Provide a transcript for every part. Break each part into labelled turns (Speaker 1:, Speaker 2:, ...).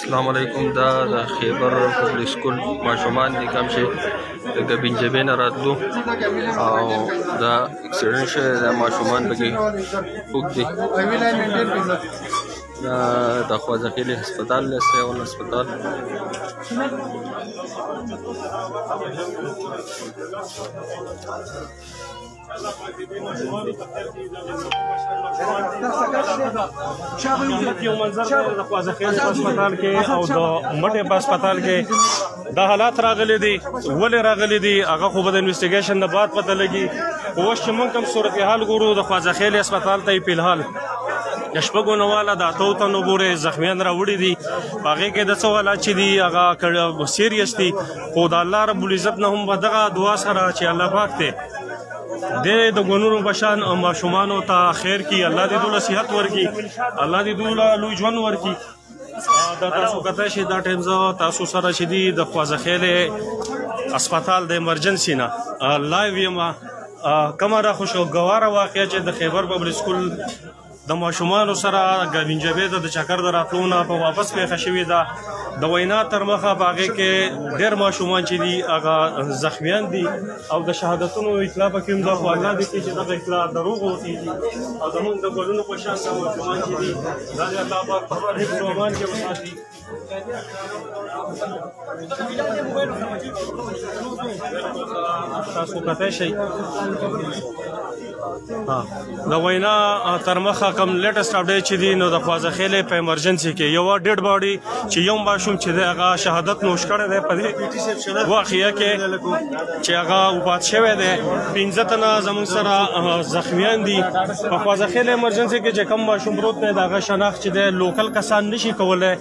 Speaker 1: अस्सलामुअलैकुम दा Khyber public school माशुमान दि कम शي د بنجبین راتلو او دا اکسیډنټ شوی دا ماشومان پکې پوک دي د خوازخیلي هسپتال له سیول هسپتال
Speaker 2: یو منظر د خوازخیل هسپتال کې او د مټې په هسپتال کې دا حالات راغلي دي ولې راغلي دي هغه خو به د انویسټیګیشن نه بعد پته لګي خو اوس چې موږ کوم صورتحال ګورو د خوازخیل هسپتال ته فی الحال د شپږو نه والا د اتو تنو پورې زخمیان راوړي دي په هغې کې د څه حالات چې دي هغه سیریس دي خو د الله رب العزت نه هم به دغه دعا سره چې الله پاک دی د ګونورو بشان او ماشومانو ته خیر کی الله دې دوله صحت ورکي الله دې دوله لوی ژوند ورکي دا تاسو کته شي دا ټیم زه تاسو سره چې دي د خوازخیل هسپتال د ایمرجنسي نه لایو یم کومه را خوشګواره واقعه چې د خیبر پبلک سکول د ماشومانو سره ګوینجبې د چکر د راتلو نه په واپس پیښه شوې ده د وینا تر مخه په هغې کې ډېر ماشومان چې دي هغه زخمیان دي او د شهادتونو اطلاع پکې هم ده خو الله دې کړي چې دغه اطلاع دروغ وخېږي او زمونږ د ګلونو په شان دا ماشومان چې دي دا د الله پاک په حفظ و امان کې وساتي تاسو کتی شئ د وینا تر مخه کم لیټسټ اپډیټ چې دي نو د خوازخیلې په ایمرجنسي کې یوه ډیډ باډي چې یو ماشوم چې دی هغه شهادت نوش کړی دی په دې واقعه کې چې هغه وفات شوی دی 15 تنه زموږ سره زخمیان دي په خوازخیلې ایمرجنسي کې چې کم ماشوم پروت دی د هغه شناخت چې دی لوکل کسان نشي کولی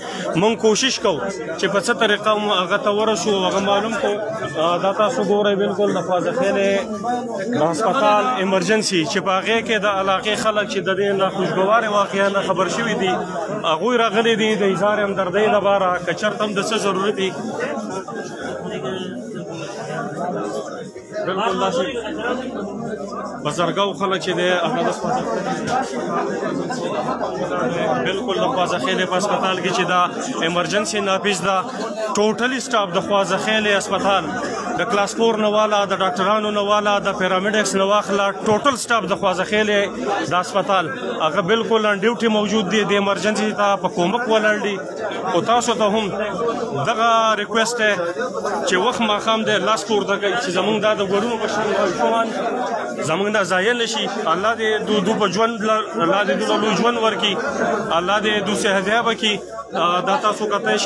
Speaker 2: موږ کوشش کوو چې په څه طریقه هغه ته ورسو هغه معلوم کړو دا تاسو ګورئ بالکل د خوازخیلې د هسپتال ایمرجنسي چې په هغې کې د علاقې خلک چې د دې ناخوشګوارې واقعه نه خبر شوي دي هغوی راغلي دي د اظهار همدردۍ لپاره که چېرته هم د څه ضرورت دي بالکل داسې بزرګو خلک چې دی هغه د بالکل د خوازخیلې په هسپتال کې چې دا ایمرجنسي نافذ ده ټوټلي سټاف د خوازخیلې هسپتال د کلاس 4 نه والا د ډاکټرانو نه والا د پیرامیډکس نه واخله ټوټل سټاف د خوازخیلې د هسپتال هغه بالکل ان ډیوټي موجود دي د ایمرجنسي ته په کومک ولاړ دي خو تاسو ته هم دغه ریکویسټ دی چې وخت ماښام دی لاس پورته کوي چې زموږ دا د ګلونو په شان ماشومان زموږ نه ضایع نه شي الله دې دو په ژوند الله دې دوی ژوند ورکړي الله دې دوی صحت یابه کړي دا تاسو کتی شئ